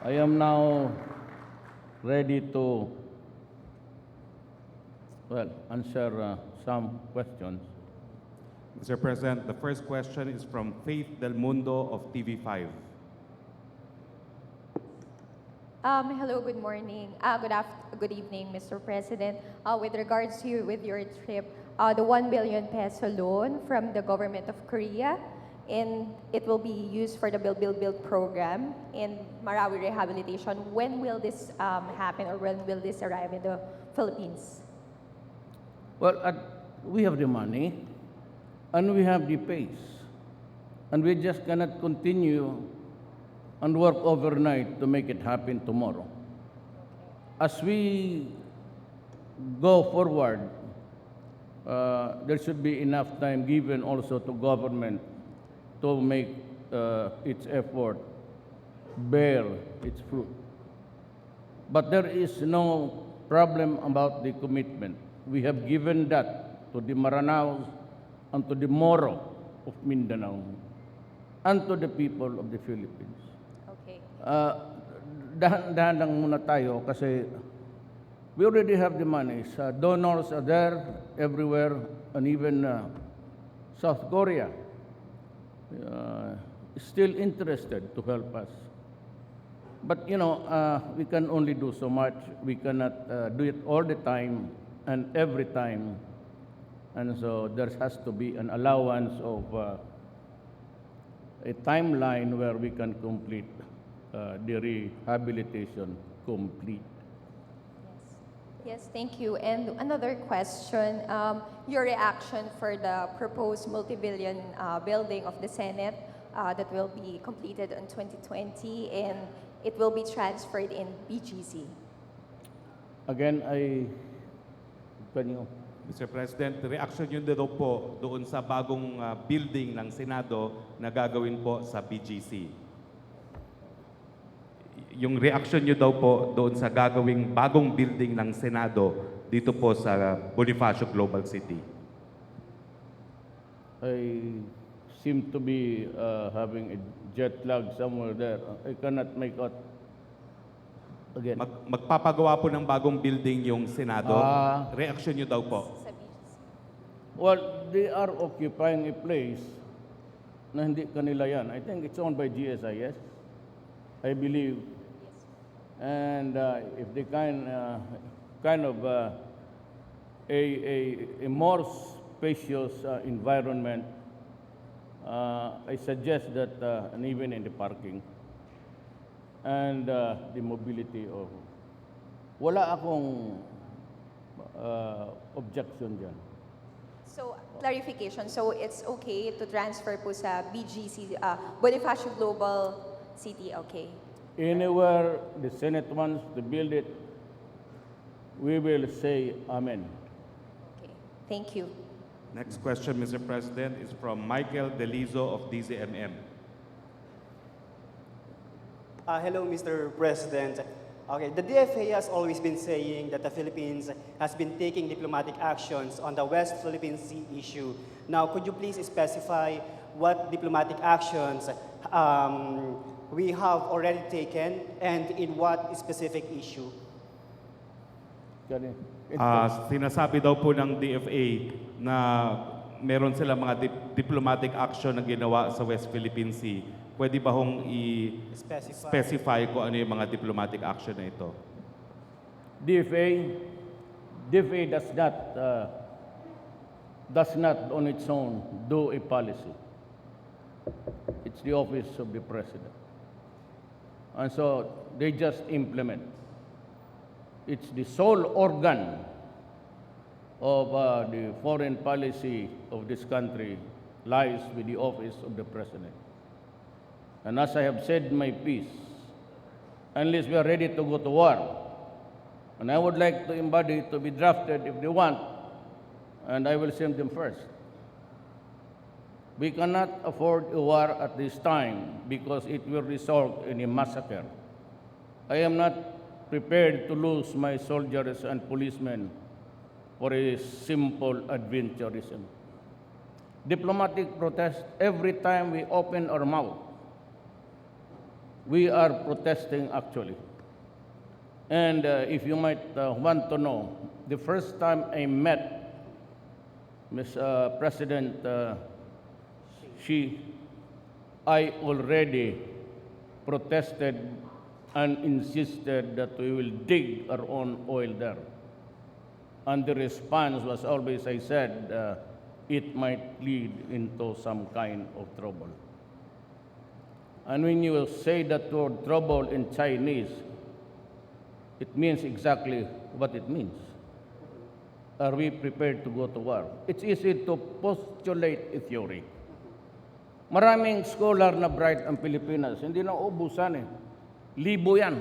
I am now ready to, answer some questions. Mr. President, the first question is from Faith Del Mundo of TV5. Hello, good morning. Good evening, Mr. President. With regards to with your trip, the 1 billion peso loan from the government of Korea, and it will be used for the Build program in Marawi rehabilitation. When will this happen, or when will this arrive in the Philippines? Well, we have the money and we have the pace, and we just cannot continue and work overnight to make it happen tomorrow. As we go forward, there should be enough time given also to government to make its effort bear its fruit. But there is no problem about the commitment. We have given that to the Maranaos and to the Moro of Mindanao and to the people of the Philippines. Okay. Dahan-dahan lang muna tayo kasi we already have the money. Donors are there everywhere, and even South Korea is still interested to help us. But we can only do so much. We cannot do it all the time and every time. And so there has to be an allowance of a timeline where we can complete the rehabilitation complete. Yes, thank you. And another question, your reaction for the proposed multi-billion building of the Senate that will be completed in 2020, and it will be transferred in BGC. Again, Mr. President, reaction nyo daw po doon sa bagong building ng Senado na gagawin po sa BGC. Yung reaction nyo daw po doon sa gagawing bagong building ng Senado dito po sa Bonifacio Global City. I seem to be having a jet lag somewhere there. I cannot make out again. Magpapagawa po ng bagong building yung Senado. Reaction nyo daw po. Sa BGC. Well, they are occupying a place na hindi kanila yan. I think it's owned by GSIS, I believe. And if they kind of a more spacious environment, I suggest that, and even in the parking and the mobility of, wala akong objection dyan. So, clarification. So, it's okay to transfer po sa BGC, Bonifacio Global City, okay? Anywhere the Senate wants to build it, we will say amen. Okay, thank you. Next question, Mr. President, is from Michael Delizo of DZMM. Hello, Mr. President. Okay, the DFA has always been saying that the Philippines has been taking diplomatic actions on the West Philippine Sea issue. Now, could you please specify what diplomatic actions we have already taken and in what specific issue? Sinasabi daw po ng DFA na meron sila mga diplomatic action na ginawa sa West Philippine Sea. Pwede ba hong i-specify kung ano yung mga diplomatic action na ito? DFA does not on its own do a policy. It's the office of the president. And so they just implement. It's the sole organ of the foreign policy of this country lies with the office of the president. And as I have said my piece, unless we are ready to go to war, and I would like to embody to be drafted if they want, and I will send them first. We cannot afford a war at this time because it will result in a massacre. I am not prepared to lose my soldiers and policemen for a simple adventurism. Diplomatic protest, every time we open our mouth, We are protesting actually. And if you might want to know, the first time I met Ms. President Xi, I already protested and insisted that we will dig our own oil there. And the response was always, I said, it might lead into some kind of trouble. And when you say that word trouble in Chinese, it means exactly what it means. Are we prepared to go to war? It's easy to postulate a theory. Maraming scholar na bright ang Pilipinas. Hindi na ubusan eh. Libo yan.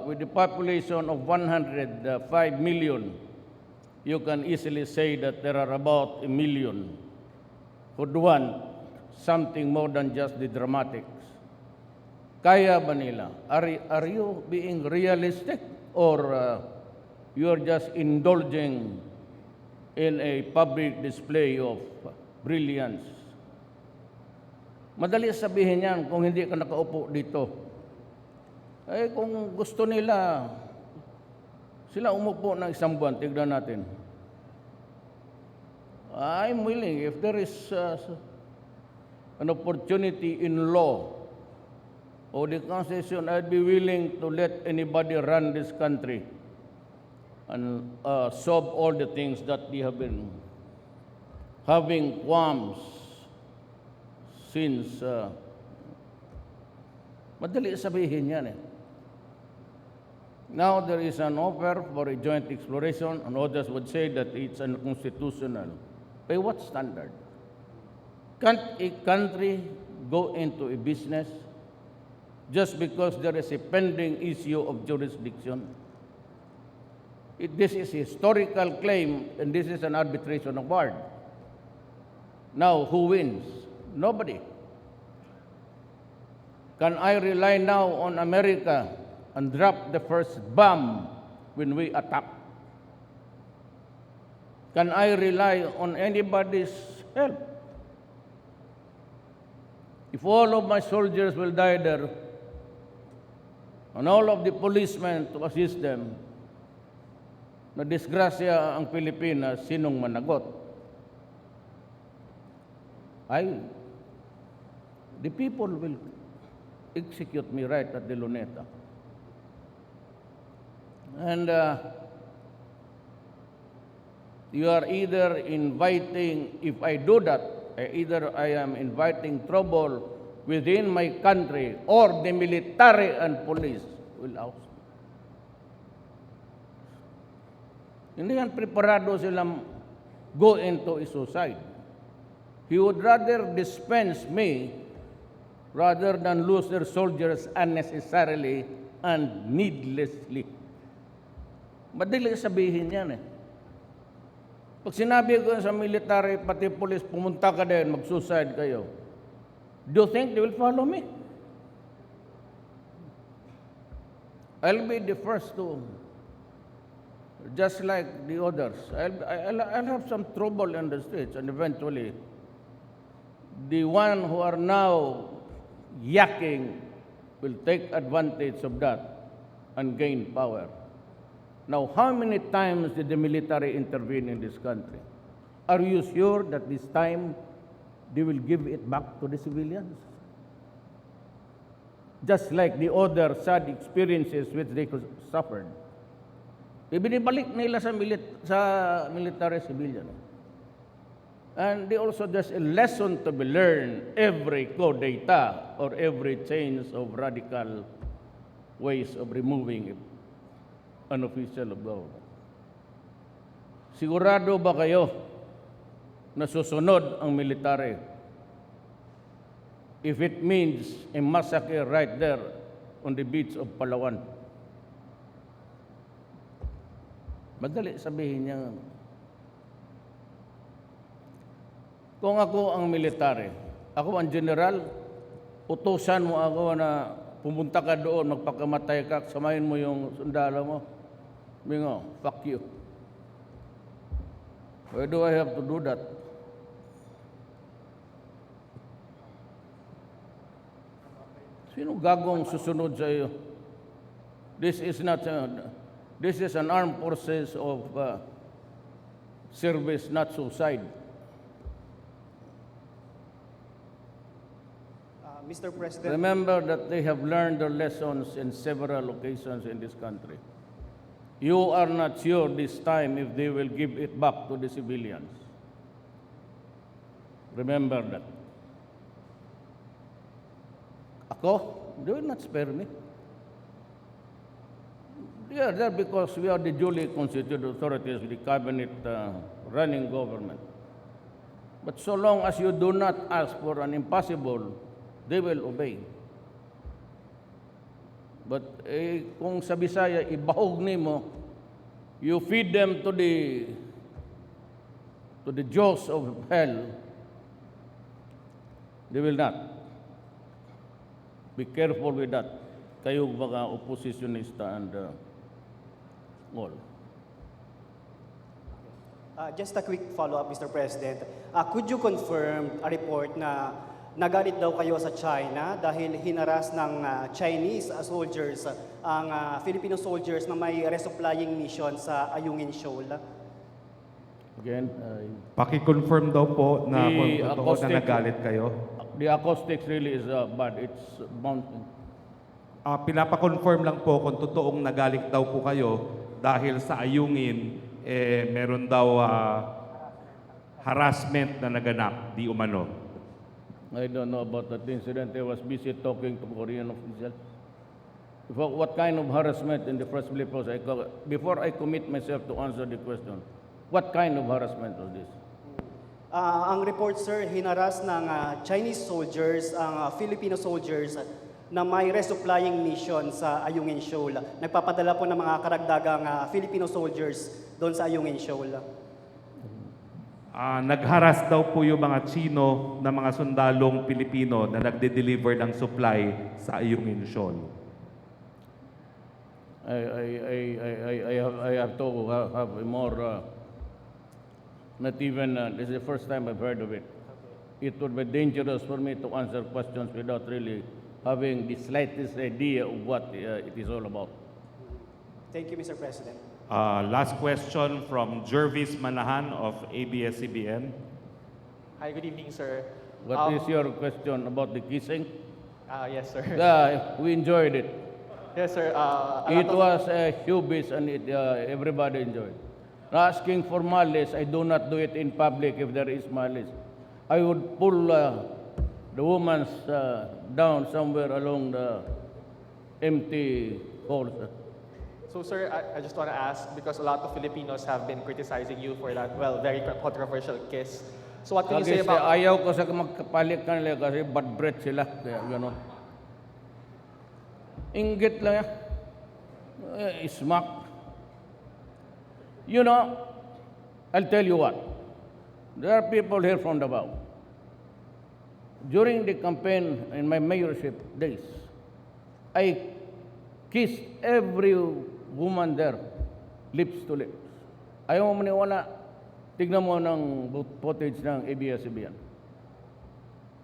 With the population of 105 million, you can easily say that there are about 1 million who want something more than just the dramatics. Kaya ba nila? Are you being realistic or you're just indulging in a public display of brilliance? Madali sabihin yan kung hindi ka nakaupo dito. Eh kung gusto nila, sila umupo ng isang buwan, tignan natin. I'm willing, if there is an opportunity in law or the Constitution, I'd be willing to let anybody run this country and solve all the things that they have been having qualms since. Madali sabihin yan eh. Now there is an offer for a joint exploration, and others would say that it's unconstitutional. By what standard? Can't a country go into a business just because there is a pending issue of jurisdiction? This is a historical claim, and this is an arbitration award. Now, who wins? Nobody. Can I rely now on America and drop the first bomb when we attack? Can I rely on anybody's help? If all of my soldiers will die there, and all of the policemen to assist them, na disgrasya ang Pilipinas, sinong managot? The people will execute me right at the Luneta. And you are either inviting, if I do that, either I am inviting trouble within my country or the military and police will oust. Hindi yan preparado silang go into a suicide. He would rather dispense me rather than lose their soldiers unnecessarily and needlessly. Madali sabihin yan eh. Pag sinabi ko sa military, pati police, pumunta ka din, mag-suicide kayo. Do you think they will follow me? I'll be the first to, just like the others. I'll have some trouble in the streets, and eventually, the one who are now yakking will take advantage of that and gain power. Now, how many times did the military intervene in this country? Are you sure that this time they will give it back to the civilians? Just like the other sad experiences which they suffered. Ibinibalik nila sa military civilian. And they also, there's a lesson to be learned every coup-d'etat or every change of radical ways of removing an official of government. Sigurado ba kayo na susunod ang military if it means a massacre right there on the beach of Palawan? Madali sabihin niya. Kung ako ang military, ako ang general, utusan mo ako na pumunta ka doon, magpakamatay ka, samayin mo yung sundalo mo. Bingo, fuck you. Why do I have to do that? Sino gagong susunod sa iyo? This is not, this is an armed forces of service, not suicide. Mr. President, Remember that they have learned their lessons in several occasions in this country. You are not sure this time if they will give it back to the civilians. Remember that. Ako, they will not spare me. They are there because we are the duly constituted authorities, the cabinet running government. But so long as you do not ask for an impossible, they will obey. But kung sa Bisaya, ibahog nimo, you feed them to the jaws of hell, they will not. Be careful with that. Kayo mga oppositionista and all. just a quick follow-up, Mr. President. Could you confirm a report na nagalit daw kayo sa China dahil hinaras ng Chinese soldiers ang Filipino soldiers na may resupplying mission sa Ayungin Shoal? Again, Paki-confirm daw po na kung The totoo na acoustic- nagalit kayo. the acoustics really is bad. It's mounting. Pinapa-confirm lang po kung totoong nagalit daw po kayo dahil sa Ayungin, meron daw harassment na naganap, di umano. I don't know about that incident. I was busy talking to Korean officials. What kind of harassment in the first place? Before I commit myself to answer the question, what kind of harassment was this? Ang report, sir, hinaras ng Chinese soldiers ang Filipino soldiers na may resupplying mission sa Ayungin Shoal. Nagpapadala po ng mga karagdagang Filipino soldiers doon sa Ayungin Shoal. Nagharas daw po yung mga Chino na mga sundalong Pilipino na nagde-deliver ng supply sa Ayungin Shoal. I have to have a more, not even, this is the first time I've heard of it. It would be dangerous for me to answer questions without really having the slightest idea of what it is all about. Thank you, Mr. President. Last question from Jervis Manahan of ABS-CBN. Hi, good evening, sir. What is your question about the kissing? Yes, sir. Yeah, we enjoyed it. Yes, sir. It was a hubris and everybody enjoyed. Asking for malice, I do not do it in public if there is malice. I would pull the woman's down somewhere along the empty halls. So, sir, I just want to ask, because a lot of Filipinos have been criticizing you for that, well, very controversial kiss. So what can you say Kasi about... ayaw ko sa magkapalit kanila kasi bad breath sila. Kaya gano'n. Inggit lang yan. Smack. You know, I'll tell you what. There are people here from Davao. During the campaign in my mayorship days, I kissed every woman there, lips to lips. Ayaw mo maniwala, tignan mo ng footage ng ABS-CBN.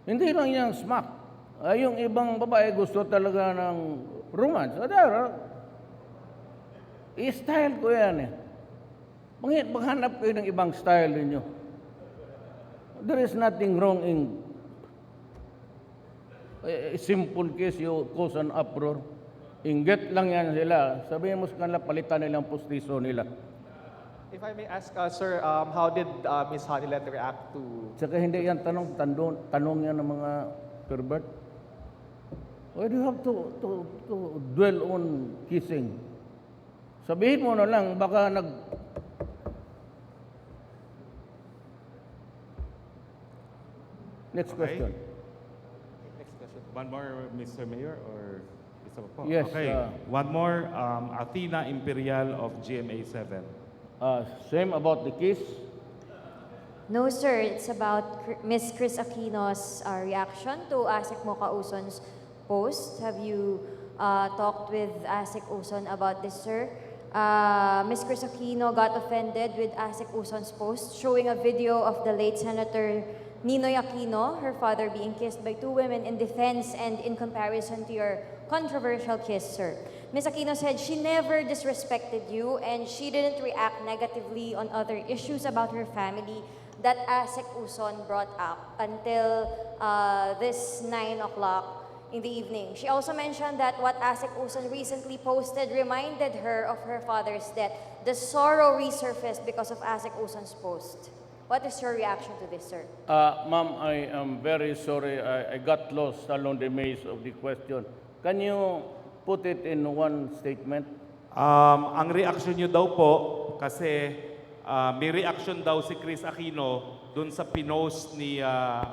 Hindi lang yung smack. Yung ibang babae gusto talaga ng romance. I-style ko yan eh. Maghanap kayo ng ibang style ninyo. There is nothing wrong in a simple case, you cause an uproar. Inggit lang yan sila. Sabihin mo sa kanila, palitan nilang pustiso nila. If I may ask, sir, how did Ms. Hanilet react to... Saka hindi yan tanong yan ng mga pervert. Why do you have to dwell on kissing? Sabihin mo na lang, baka Next question. Next question. One more, Mr. Mayor, or isa pa po? Yes, Okay. One more, Athena Imperial of GMA7. Same about the kiss. No, sir. It's about Ms. Chris Aquino's reaction to Asik Mocha Uson's post. Have you talked with Asik Uson about this, sir? Ms. Chris Aquino got offended with Asik Uson's post, showing a video of the late Senator Ninoy Aquino, her father being kissed by two women in defense and in comparison to your controversial kiss, sir. Ms. Aquino said she never disrespected you and she didn't react negatively on other issues about her family that ASEC Uson brought up until this 9 o'clock in the evening. She also mentioned that what ASEC Uson recently posted reminded her of her father's death. The sorrow resurfaced because of ASEC Uson's post. What is your reaction to this, sir? Ma'am, I am very sorry. I got lost along the maze of the question. Can you put it in one statement? Ang reaksyon nyo daw po, kasi may reaksyon daw si Chris Aquino dun sa pinost ni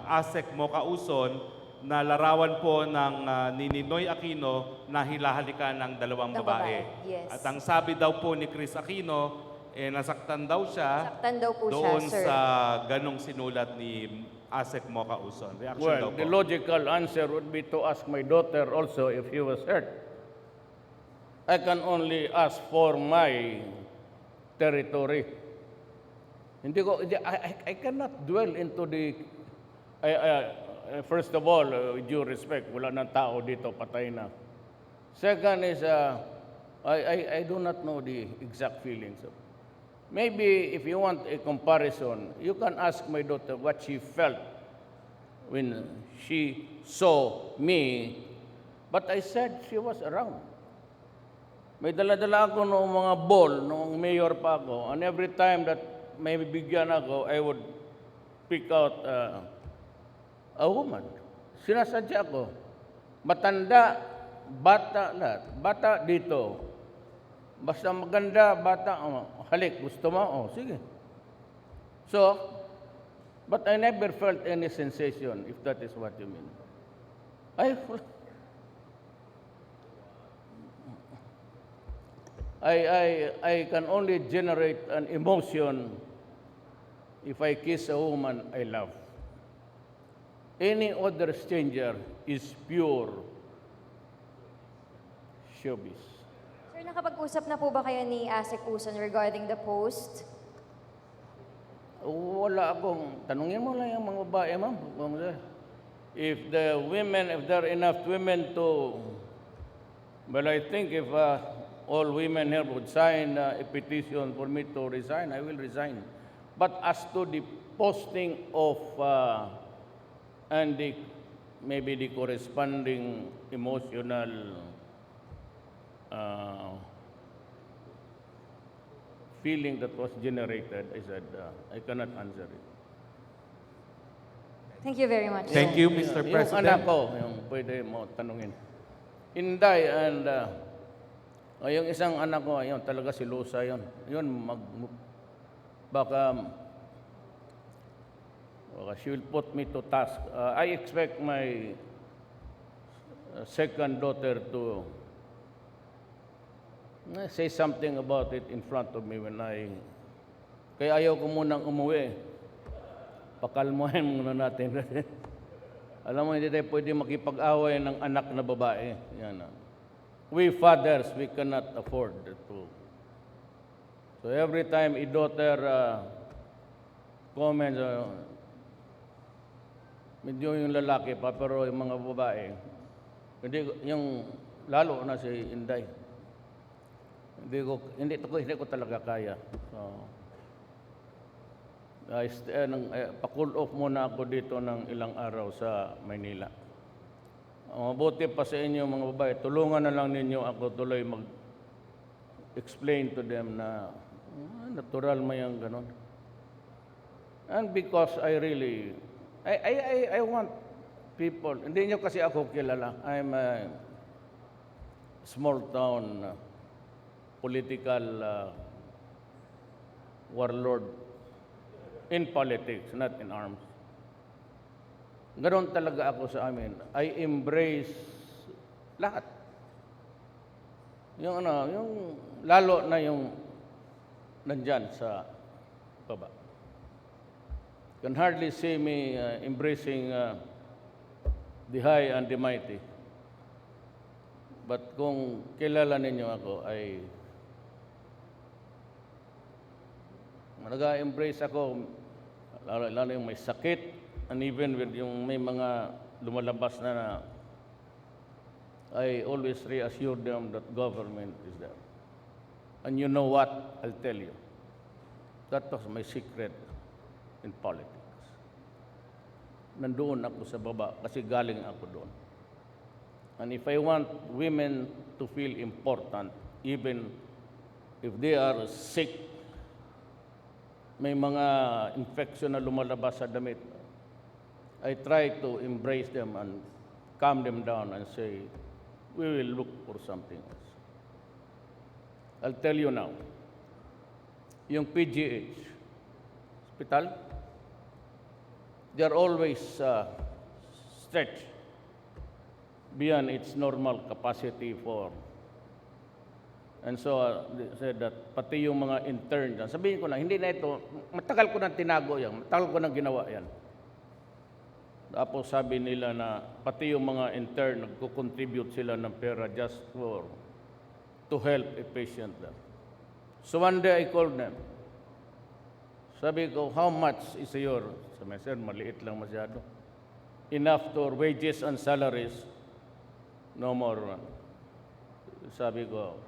ASEC Mocha Uson na larawan po ng ni Ninoy Aquino na hilahalikan ng dalawang Ng babae. babae, yes. At ang sabi daw po ni Chris Aquino, nasaktan daw siya Nasaktan daw po siya, doon sir. sa ganong sinulat ni ASEC Mocha Uson. Reaction daw Well, po. the logical answer would be to ask my daughter also if he was hurt. I can only ask for my territory. I cannot dwell into the, first of all, with due respect, wala nang tao dito, patay na. Second is, I do not know the exact feelings. Maybe if you want a comparison, you can ask my daughter what she felt when she saw me. But I said she was around. May dala-dala ako noong mga ball, noong mayor pa ako. And every time that may bigyan ako, I would pick out a woman. Sinasadya ko. Matanda, bata lahat. Bata dito. Basta maganda, bata, halik, gusto mo? Oh, sige. So, but I never felt any sensation, if that is what you mean. I can only generate an emotion if I kiss a woman I love. Any other stranger is pure showbiz. Sir, nakapag-usap na po ba kayo ni ASEC Uson regarding the post? Wala akong, tanungin mo lang yung mga babae, ma'am. If the women, if there are enough women to, well, I think if all women here would sign a petition for me to resign, I will resign. But as to the posting of, and maybe the corresponding emotional feeling that was generated, I said, I cannot answer it. Thank you very much. Thank you, Mr. Yung President. anak ko, yung pwede mo tanungin. Inday and yung isang anak ko, yun, talaga si Lusa yun. Yun, baka she will put me to task. I expect my second daughter to say something about it in front of me when kaya ayaw ko munang umuwi. Pakalmuhin muna natin. Alam mo, hindi tayo pwede makipag-away ng anak na babae. Yan. We fathers, we cannot afford to. So every time a daughter comments, medyo yung lalaki pa, pero yung mga babae, yung lalo na si Inday. Hindi ko talaga kaya. So, pa-cool off muna ako dito ng ilang araw sa Maynila. Mabuti pa sa inyo mga babae, tulungan na lang ninyo ako tuloy mag-explain to them na natural mo yung ganon. And because I really, I want people, hindi nyo kasi ako kilala. I'm a small town political warlord in politics, not in arms. Ganon talaga ako sa amin. I embrace lahat. Yung lalo na yung nandyan sa baba. You can hardly see me embracing the high and the mighty. But kung kilala ninyo ako, ay nag-embrace ako, lalo yung may sakit, And even with yung may mga lumalabas na I always reassure them that government is there. And you know what? I'll tell you. That was my secret in politics. Nandoon ako sa baba kasi galing ako doon. And if I want women to feel important, even if they are sick, may mga infection na lumalabas sa damit, I try to embrace them and calm them down and say, we will look for something else. I'll tell you now, yung PGH, hospital, they are always stretched beyond its normal capacity for. And so they said that pati yung mga intern dyan, sabihin ko na, hindi na ito, matagal ko nang tinago yan, matagal ko nang ginawa yan. Tapos sabi nila na pati yung mga intern, nagko-contribute sila ng pera just to help a patient there. So one day I called them. Sabi ko, how much is your, sabi sir, maliit lang masyado. Enough for wages and salaries, no more. Sabi ko,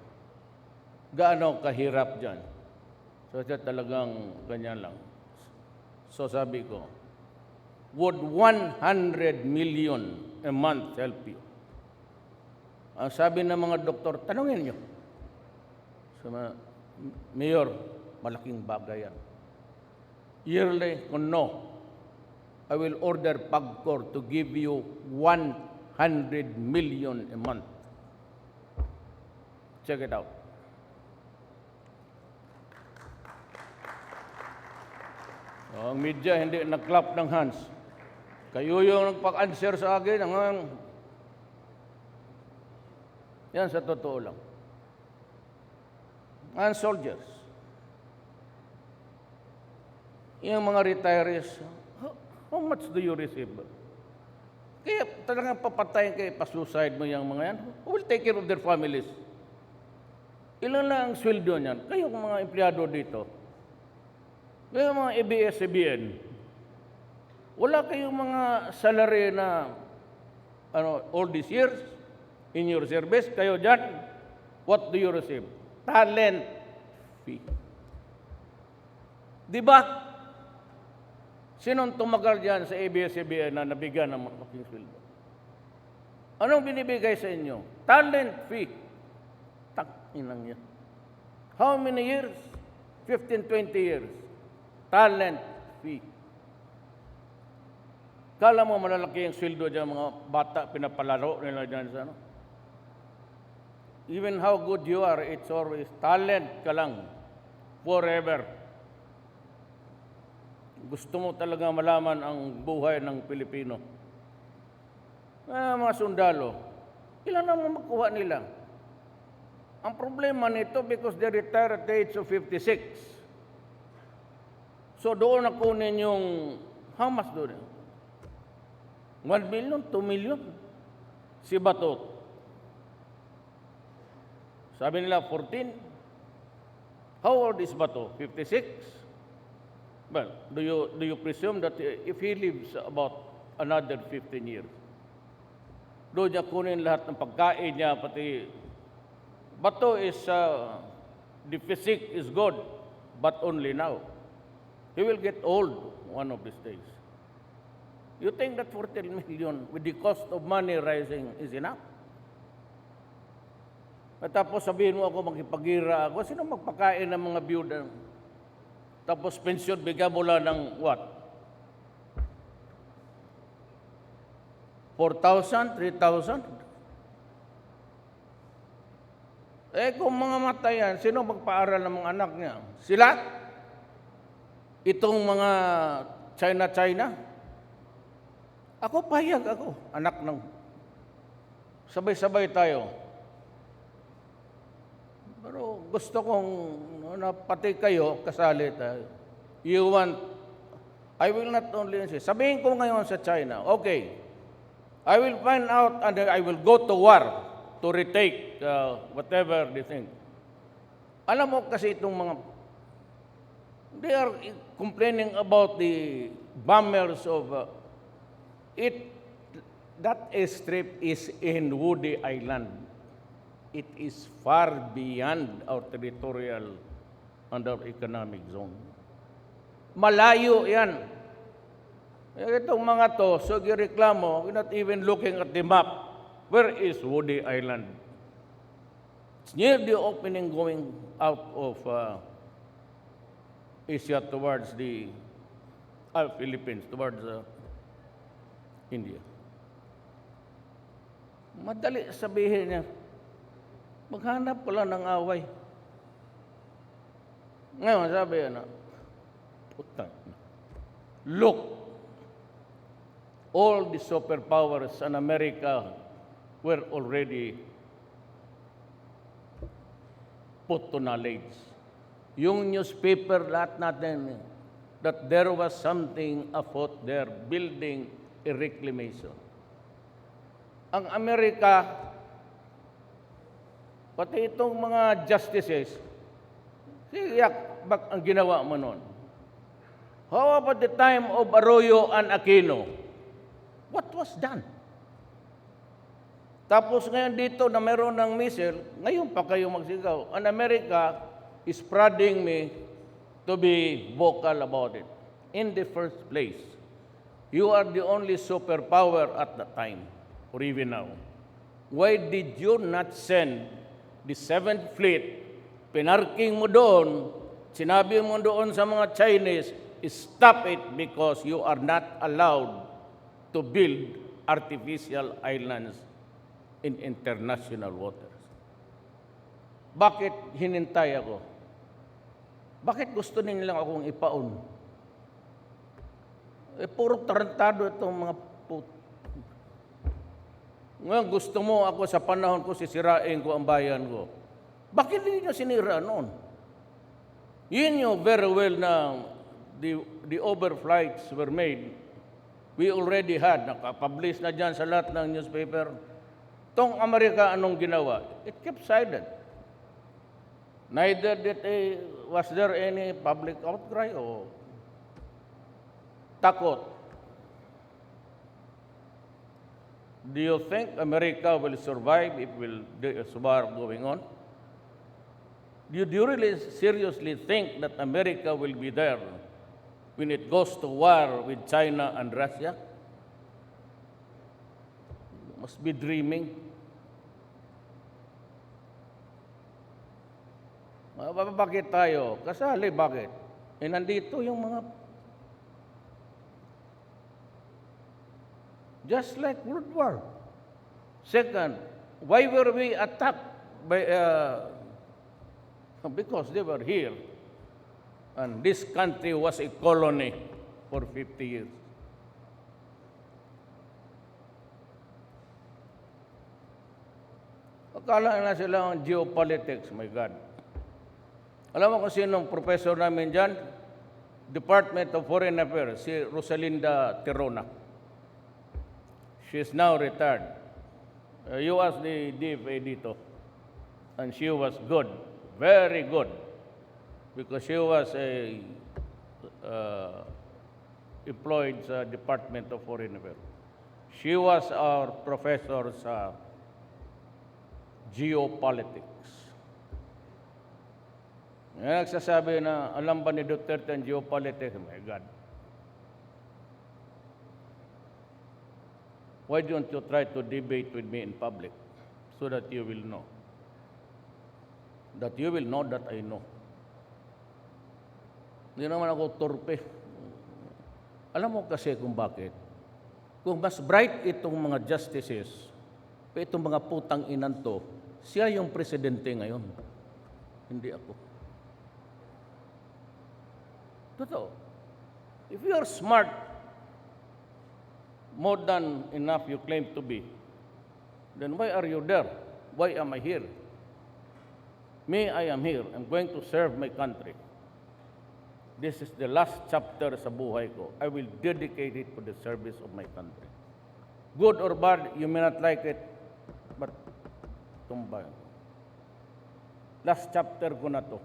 gaano kahirap dyan? So siya talagang ganyan lang. So sabi ko, would 100 million a month help you? Ang sabi ng mga doktor, tanungin nyo. So, Mayor, malaking bagay yan. Yearly, kung no, I will order PAGCOR to give you 100 million a month. Check it out. Ang media hindi nag-clap ng hands. Kayo yung nagpag-answer sa akin. Yan sa totoo lang. And soldiers. Yung mga retirees, how much do you receive? Kaya talagang papatayin kayo, pa-suicide mo yung mga yan. Who will take care of their families? Ilan lang ang sweldo niyan? Kayo mga empleyado dito. Kayo mga ABS-CBN. Wala kayong mga salary na all these years in your service. Kayo dyan, what do you receive? Talent fee. Di ba? Sinong tumagal dyan sa ABS-CBN na nabigyan ng malaking sweldo? Anong binibigay sa inyo? Talent fee. Inang yan. How many years? 15, 20 years. Talent fee. Kala mo malalaki yung sweldo dyan, mga bata, pinapalaro nila dyan sa ano? Even how good you are, it's always talent ka lang. Forever. Gusto mo talaga malaman ang buhay ng Pilipino. Mga sundalo, ilan naman makuha nila? Ang problema nito because they retire at the age of 56. So doon nakunin yung, how much doon? 1 million, 2 million? Si Batot. Sabi nila 14. How old is Bato? 56? Well, do you presume that if he lives about another 15 years, doon niya kunin lahat ng pagkain niya, pati Bato is, the physique is good, but only now. He will get old one of these days. You think that 14 million with the cost of money rising is enough? At tapos sabihin mo ako, magkipagira ako, sino magpakain ng mga byuda? Tapos pensyon, bigyan mo lang ng what? 4,000, 3,000? Eh kung mga mata yan, sino magpaaral ng mga anak niya? Sila? Itong mga China? Ako, payag ako. Anak ng... Sabay-sabay tayo. Pero gusto kong na pati kayo, kasali tayo. You want... I will not only say, sabihin ko ngayon sa China, okay, I will find out and I will go to war to retake whatever they think. Alam mo kasi itong mga... They are complaining about the bombers of it that airstrip is in Woody Island. It is far beyond our territorial and our economic zone. Malayo yan. Itong mga to, so gireklamo, we're not even looking at the map. Where is Woody Island? It's near the opening going out of Asia towards the Philippines, towards India. Madali sabihin niya, maghanap pala ng away. Ngayon, sabi na, putang, look, all the superpowers in America were already put to knowledge. Yung newspaper, lahat natin, that there was something afoot there, building a reclamation. Ang Amerika, pati itong mga justices, siyak bak ang ginawa mo nun. How about the time of Arroyo and Aquino? What was done? Tapos ngayon dito na meron ng missile, ngayon pa kayo magsigaw. An America is prodding me to be vocal about it. In the first place, you are the only superpower at the time, or even now. Why did you not send the 7th Fleet, pinarking mo doon, sinabi mo doon sa mga Chinese, stop it because you are not allowed to build artificial islands in international waters. Bakit hinintay ako? Bakit gusto nilang akong ipaon? Puro tarantado itong mga Ngayon gusto mo ako sa panahon ko sisirain ko ang bayan ko. Bakit hindi nyo sinira noon? You know very well na the overflights were made. We already had, nakapublish na dyan sa lahat ng newspaper. Tong Amerika, anong ginawa? It kept silent. Neither was there any public outcry o takot. Do you think America will survive if there is war going on? Do you really seriously think that America will be there when it goes to war with China and Russia? You must be dreaming. Bakit tayo? Kasali, bakit? Nandito yung mga... Just like World War. Second, why were we attacked by... because they were here. And this country was a colony for 50 years. Akala na sila ang geopolitics, my God. Alam mo kung sinong professor namin dyan? Department of Foreign Affairs, si Rosalinda Tirona. She is now retired. You ask the DFA dito. And she was good, very good. Because she was employed sa Department of Foreign Affairs. She was our professor sa geopolitics. Nagsasabi na, alam ba ni Duterte ang geopolitics? Oh my God. Why don't you try to debate with me in public so that you will know? That you will know that I know. Hindi naman ako torpe. Alam mo kasi kung bakit? Kung mas bright itong mga justices, itong mga putang inan to, siya yung presidente ngayon. Hindi ako. Totoo. If you are smart, more than enough you claim to be, then why are you there? Why am I here? Me, I am here. I'm going to serve my country. This is the last chapter sa buhay ko. I will dedicate it to the service of my country. Good or bad, you may not like it, but tumbay. Last chapter ko na to.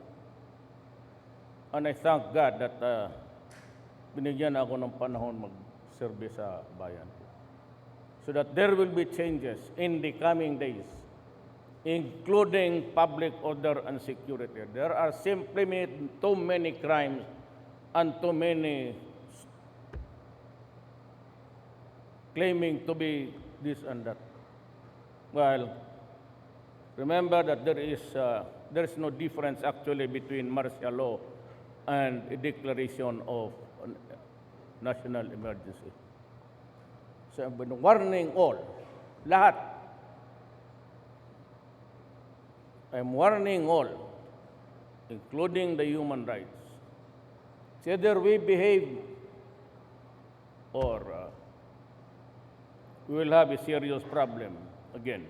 And I thank God that binigyan ako ng panahon mag-serve sa bayan ko. so that there will be changes in the coming days, including public order and security. There are simply too many crimes and too many claiming to be this and that. Well, remember that there is no difference actually between martial law and a declaration of national emergency. So, warning all, lahat. I'm warning all, including the human rights. It's either we behave or we will have a serious problem again.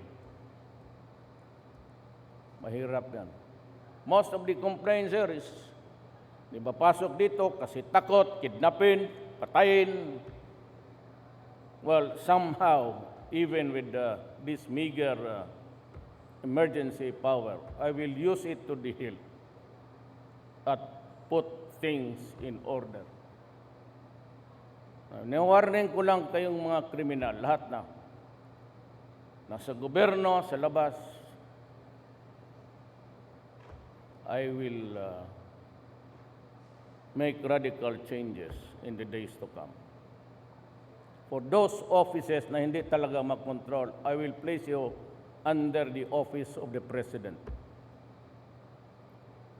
Mahirap yan. Most of the complaints here is, di ba pasok dito kasi takot, kidnapin, patayin. Well, somehow, even with this meager emergency power, I will use it to the hilt at put things in order. Ni-warning ko lang kayong mga kriminal, lahat na. Nasa gobyerno, sa labas, I will make radical changes in the days to come. For those offices na hindi talaga makontrol, I will place you under the office of the President.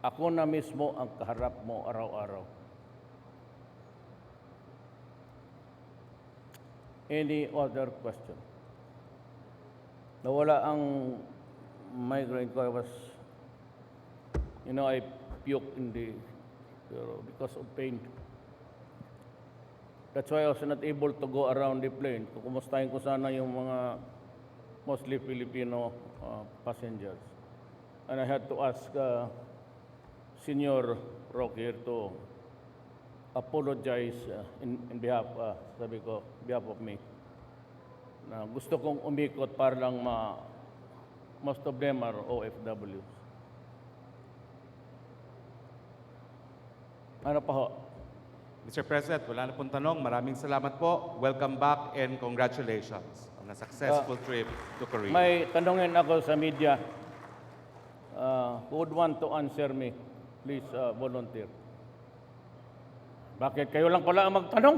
Ako na mismo ang kaharap mo araw-araw. Any other question? Nawala ang migraine ko. I puked in because of pain. That's why I was not able to go around the plane. Kumustahin ko sana yung mga mostly Filipino passengers. And I had to ask Senior Roque here to apologize in behalf, sabi ko, behalf of me. Na gusto kong umikot para lang most of them are OFWs. Ano pa ho? Mr. President, wala na pong tanong. Maraming salamat po. Welcome back and congratulations on a successful trip to Korea. May tanongin ako sa media. Who would want to answer me? Please volunteer. Bakit kayo lang pala ang magtanong?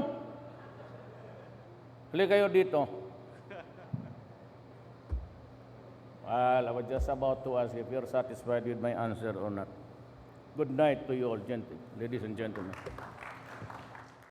Hali kayo dito. Well, I was just about to ask if you're satisfied with my answer or not. Good night to you all, ladies and gentlemen.